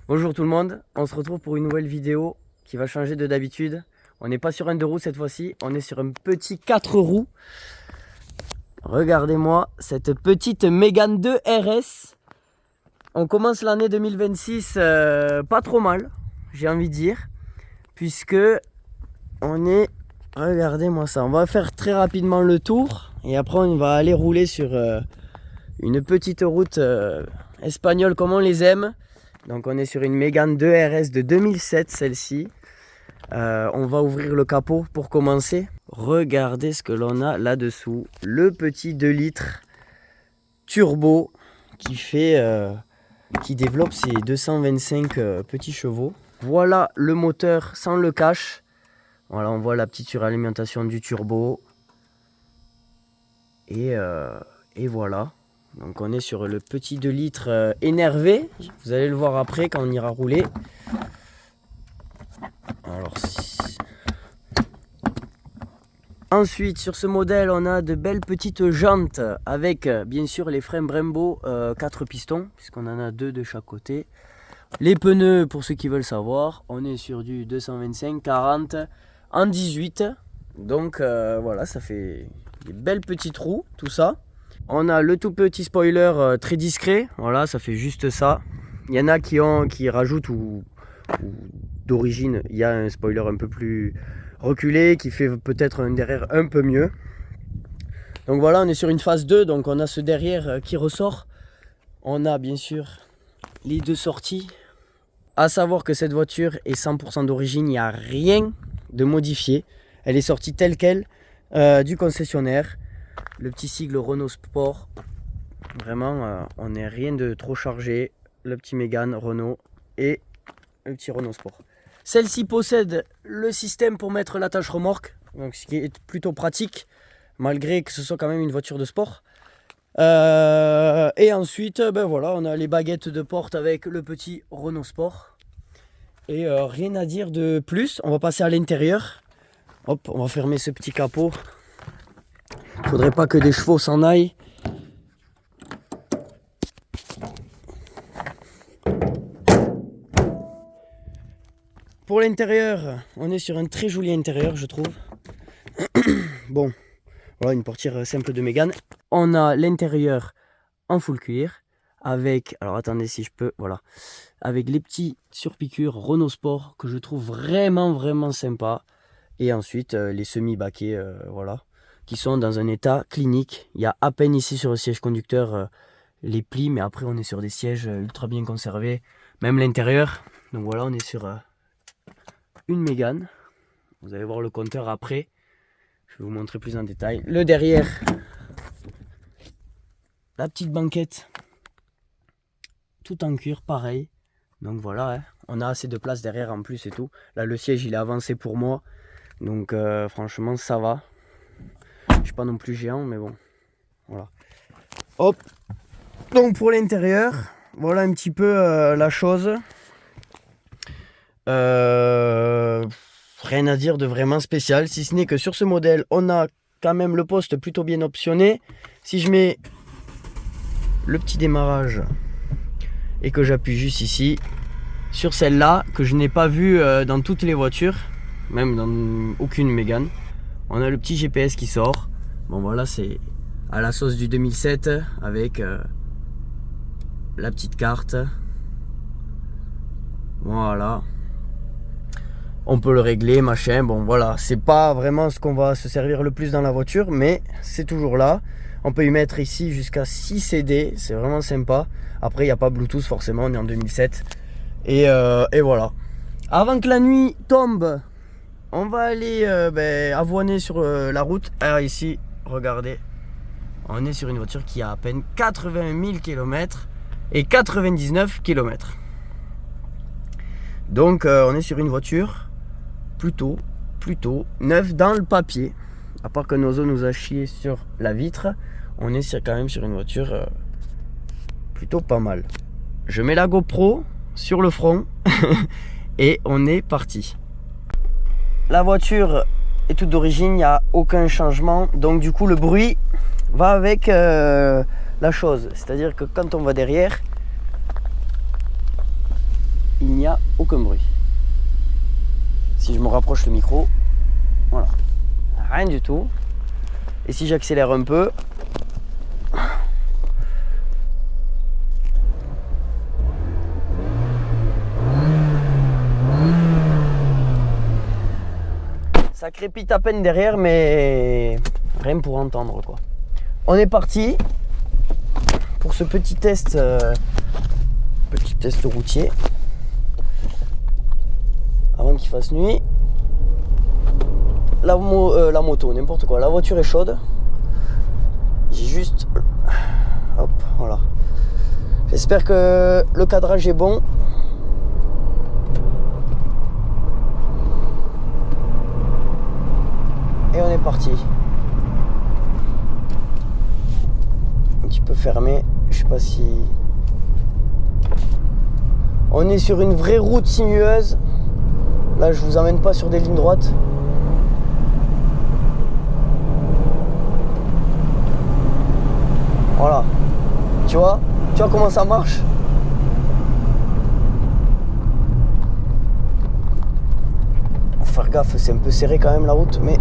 Bonjour tout le monde, on se retrouve pour une nouvelle vidéo qui va changer de d'habitude. On n'est pas sur un 2 roues cette fois-ci, on est sur un petit 4 roues. Regardez-moi cette petite Mégane 2 RS. On commence l'année 2026 pas trop mal, j'ai envie de dire. Puisque on est... Regardez-moi ça, on va faire très rapidement le tour. Et après on va aller rouler sur une petite route espagnole comme on les aime. Donc on est sur une Mégane 2 RS de 2007 celle-ci. On va ouvrir le capot pour commencer. Regardez ce que l'on a là-dessous. Le petit 2 litres turbo qui développe ses 225 petits chevaux. Voilà le moteur sans le cache. Voilà, on voit la petite suralimentation du turbo. Et voilà. Donc on est sur le petit 2 litres énervé. Vous allez le voir après quand on ira rouler. Alors, ensuite sur ce modèle on a de belles petites jantes avec bien sûr les freins Brembo 4 pistons puisqu'on en a 2 de chaque côté. Les pneus, pour ceux qui veulent savoir, on est sur du 225-40 en 18. Donc voilà, ça fait des belles petites roues tout ça. On a le tout petit spoiler très discret, voilà, ça fait juste ça. Il y en a qui rajoutent ou d'origine, il y a un spoiler un peu plus reculé qui fait peut-être un derrière un peu mieux. Donc voilà, on est sur une phase 2, donc on a ce derrière qui ressort. On a bien sûr les deux sorties. À savoir que cette voiture est 100% d'origine, il n'y a rien de modifié. Elle est sortie telle quelle du concessionnaire. Le petit sigle Renault Sport, vraiment on n'est rien de trop chargé. Le petit Mégane Renault et le petit Renault Sport. Celle-ci possède le système pour mettre l'attache remorque, donc ce qui est plutôt pratique malgré que ce soit quand même une voiture de sport. Et ensuite ben voilà, on a les baguettes de porte avec le petit Renault Sport. Et rien à dire de plus, on va passer à l'intérieur. Hop, on va fermer ce petit capot. Faudrait pas que des chevaux s'en aillent. Pour l'intérieur, on est sur un très joli intérieur, je trouve. Bon, voilà une portière simple de Mégane. On a l'intérieur en full cuir avec, alors attendez si je peux, voilà, avec les petits surpiqûres Renault Sport que je trouve vraiment sympa. Et ensuite les semi-baquets, voilà, qui sont dans un état clinique. Il y a à peine ici sur le siège conducteur les plis, mais après on est sur des sièges ultra bien conservés, même l'intérieur. Donc voilà, on est sur une Mégane. Vous allez voir le compteur après. Je vais vous montrer plus en détail. Le derrière, la petite banquette, tout en cuir, pareil. Donc voilà, hein. On a assez de place derrière en plus et tout. Là, le siège, il est avancé pour moi. Donc franchement, ça va. Je suis pas non plus géant, mais bon. Voilà. Hop. Donc pour l'intérieur, voilà un petit peu la chose. Rien à dire de vraiment spécial, si ce n'est que sur ce modèle, on a quand même le poste plutôt bien optionné. Si je mets le petit démarrage et que j'appuie juste ici, sur celle-là, que je n'ai pas vu dans toutes les voitures, même dans aucune Mégane, on a le petit GPS qui sort. Bon voilà, c'est à la sauce du 2007 avec la petite carte. Voilà. On peut le régler, machin, bon voilà, c'est pas vraiment ce qu'on va se servir le plus dans la voiture, mais c'est toujours là. On peut y mettre ici jusqu'à 6 CD, c'est vraiment sympa. Après, il n'y a pas Bluetooth forcément, on est en 2007. Et voilà. Avant que la nuit tombe, on va aller avoiner sur la route. Alors ici, regardez, on est sur une voiture qui a à peine 80 000 km et 99 km. Donc on est sur une voiture plutôt neuf dans le papier. À part que Nozo nous a chié sur la vitre, on est quand même sur une voiture plutôt pas mal. Je mets la GoPro sur le front et on est parti. La voiture est toute d'origine, il n'y a aucun changement. Donc du coup le bruit va avec la chose. C'est-à-dire que quand on va derrière, n'y a aucun bruit. Si je me rapproche le micro, voilà, rien du tout. Et si j'accélère un peu, ça crépite à peine derrière, mais rien pour entendre quoi. On est parti pour ce petit test routier avant qu'il fasse nuit. La moto, n'importe quoi, la voiture est chaude. J'ai juste, hop, voilà. J'espère que le cadrage est bon. Et on est parti. Un petit peu fermé, je sais pas si... On est sur une vraie route sinueuse. Là, je vous emmène pas sur des lignes droites. Voilà. Tu vois comment ça marche? Faut faire gaffe, c'est un peu serré quand même la route, mais...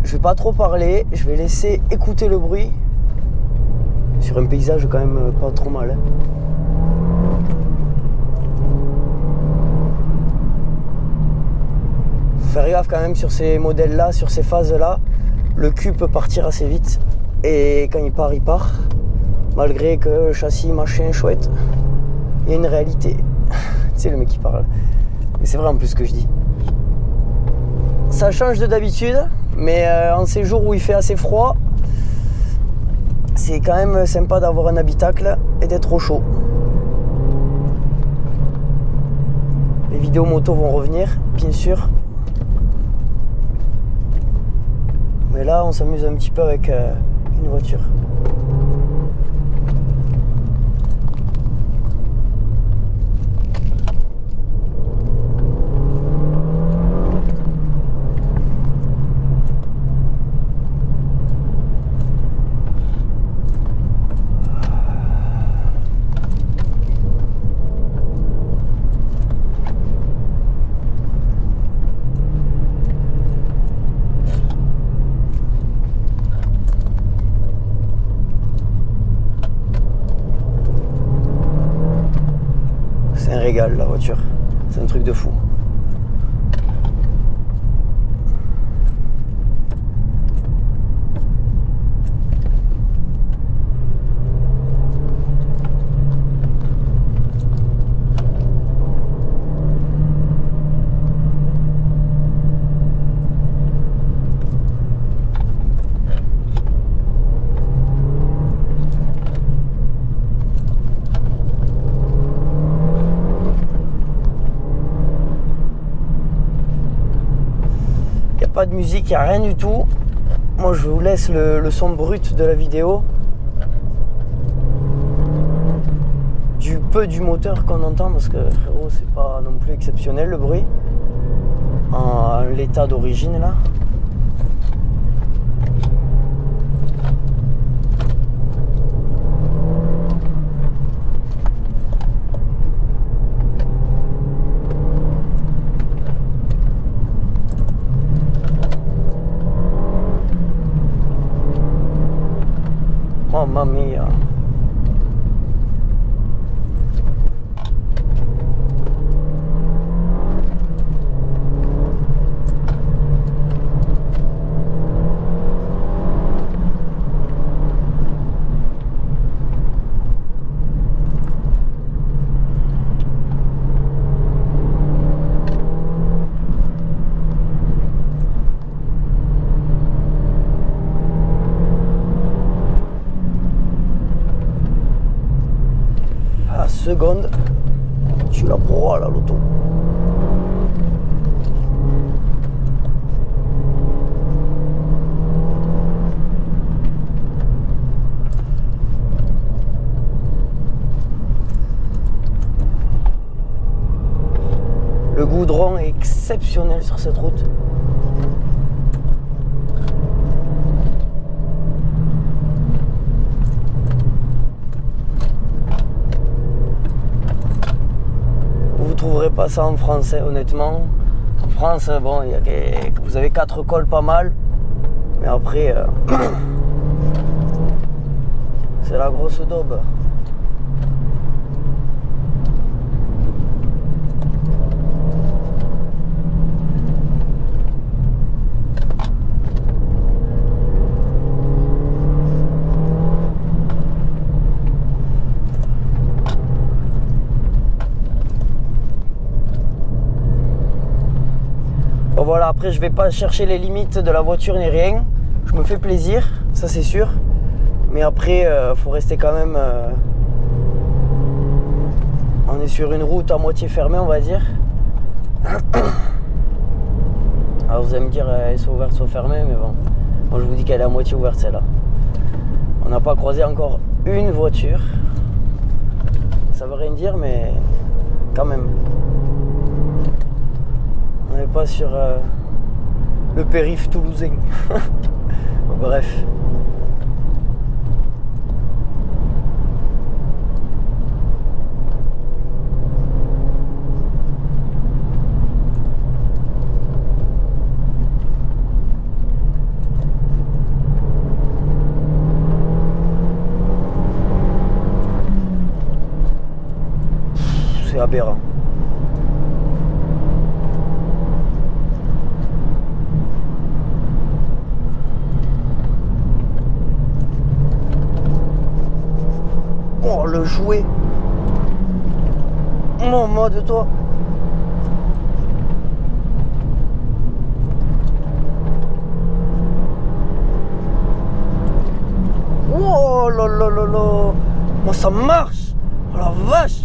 Je vais pas trop parler, je vais laisser écouter le bruit. Sur un paysage quand même pas trop mal. Faire gaffe quand même sur ces modèles là, sur ces phases là. Le cul peut partir assez vite. Et quand il part, il part. Malgré que le châssis machin chouette. Il y a une réalité. Tu sais le mec qui parle. Mais c'est vrai en plus ce que je dis. Ça change de d'habitude. Mais en ces jours où il fait assez froid, c'est quand même sympa d'avoir un habitacle et d'être au chaud. Les vidéos moto vont revenir, bien sûr. Mais là, on s'amuse un petit peu avec une voiture. C'est un régal la voiture, c'est un truc de fou. Pas de musique, il n'y a rien du tout. Moi je vous laisse le son brut de la vidéo. Du peu du moteur qu'on entend parce que frérot c'est pas non plus exceptionnel le bruit. En l'état d'origine là. Mamma mia. Seconde, tu la prends là l'auto. Le goudron est exceptionnel sur cette route. trouverez pas ça en France, hein, honnêtement. En France, bon, vous avez 4 cols pas mal. Mais après, c'est la grosse daube. Bon voilà, après je vais pas chercher les limites de la voiture ni rien. Je me fais plaisir, ça c'est sûr. Mais après, faut rester quand même... on est sur une route à moitié fermée, on va dire. Alors vous allez me dire, elle est soit ouverte, soit fermée, mais bon. Moi je vous dis qu'elle est à moitié ouverte celle-là. On n'a pas croisé encore une voiture. Ça veut rien dire, mais quand même. On n'est pas sur le périph' toulousain. Bref. C'est aberrant. Oh le jouet. Mon mode toi. Oh là là là là. Moi ça marche. Oh la vache.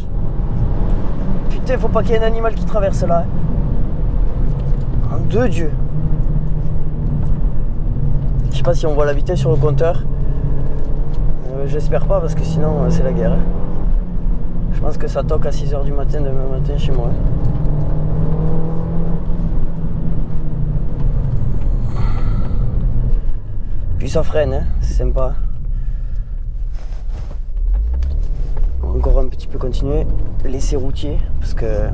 Putain, faut pas qu'il y ait un animal qui traverse là. Hein. De Dieu. Je sais pas si on voit la vitesse sur le compteur. J'espère pas parce que sinon c'est la guerre. Je pense que ça toque à 6h du matin demain matin chez moi. Puis ça freine, hein, c'est sympa. On va encore un petit peu continuer. Laisser routier parce que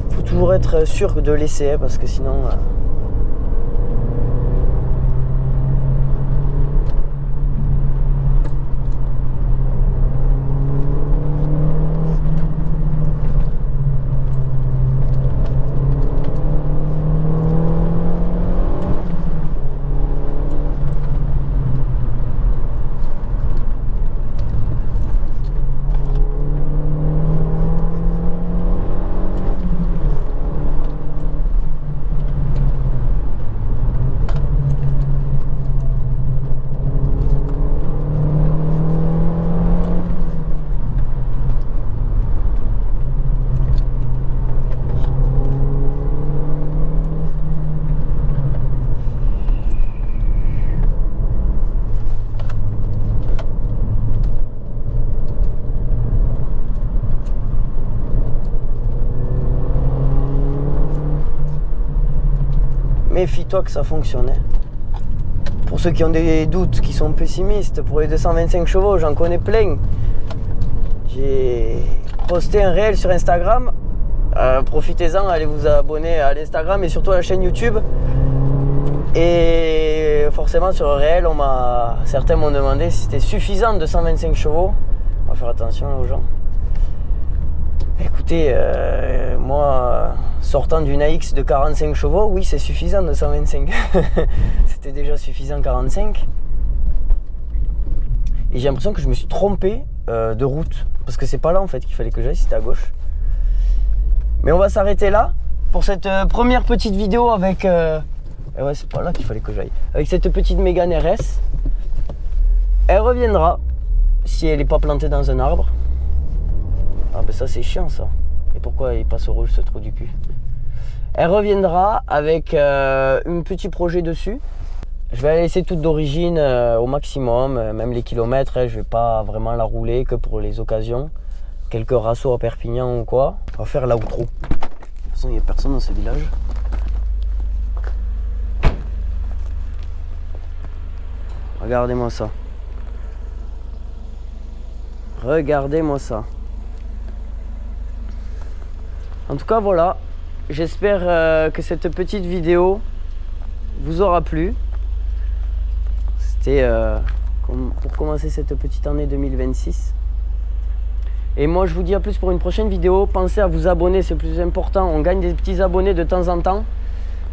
faut toujours être sûr de laisser hein, parce que sinon... Méfie-toi que ça fonctionne. Pour ceux qui ont des doutes, qui sont pessimistes, pour les 225 chevaux, j'en connais plein. J'ai posté un réel sur Instagram. Profitez-en, allez vous abonner à l'Instagram et surtout à la chaîne YouTube. Et forcément sur le réel, certains m'ont demandé si c'était suffisant 225 chevaux. On va faire attention aux gens. Écoutez, moi, sortant d'une AX de 45 chevaux, oui, c'est suffisant 225. C'était déjà suffisant 45. Et j'ai l'impression que je me suis trompé de route. Parce que c'est pas là en fait qu'il fallait que j'aille, c'était à gauche. Mais on va s'arrêter là pour cette première petite vidéo avec... ouais, c'est pas là qu'il fallait que j'aille. Avec cette petite Mégane RS. Elle reviendra si elle n'est pas plantée dans un arbre. Ah ben ça c'est chiant ça. Et pourquoi il passe au rouge ce trou du cul? Elle reviendra avec un petit projet dessus. Je vais la laisser toute d'origine au maximum, même les kilomètres, je vais pas vraiment la rouler que pour les occasions. Quelques rassos à Perpignan ou quoi. On va faire l'outro. De toute façon il n'y a personne dans ce village. Regardez-moi ça. Regardez-moi ça. En tout cas, voilà. J'espère que cette petite vidéo vous aura plu. C'était pour commencer cette petite année 2026. Et moi, je vous dis à plus pour une prochaine vidéo. Pensez à vous abonner, c'est le plus important. On gagne des petits abonnés de temps en temps.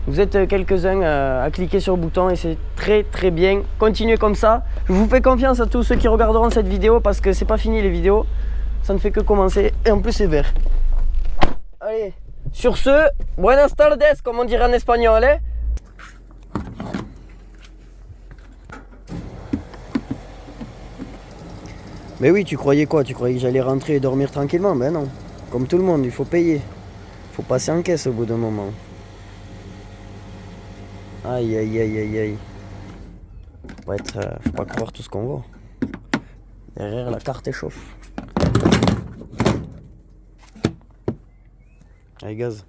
Vous êtes quelques-uns à cliquer sur le bouton et c'est très très bien. Continuez comme ça. Je vous fais confiance à tous ceux qui regarderont cette vidéo parce que c'est pas fini les vidéos. Ça ne fait que commencer et en plus c'est vert. Allez, sur ce, buenas tardes, comme on dirait en espagnol. Hein. Mais oui, tu croyais quoi? Tu croyais que j'allais rentrer et dormir tranquillement? Ben non. Comme tout le monde, il faut payer. Il faut passer en caisse au bout d'un moment. Aïe aïe aïe aïe aïe. Faut pas croire tout ce qu'on voit. Derrière la carte échauffe. Allez gaz.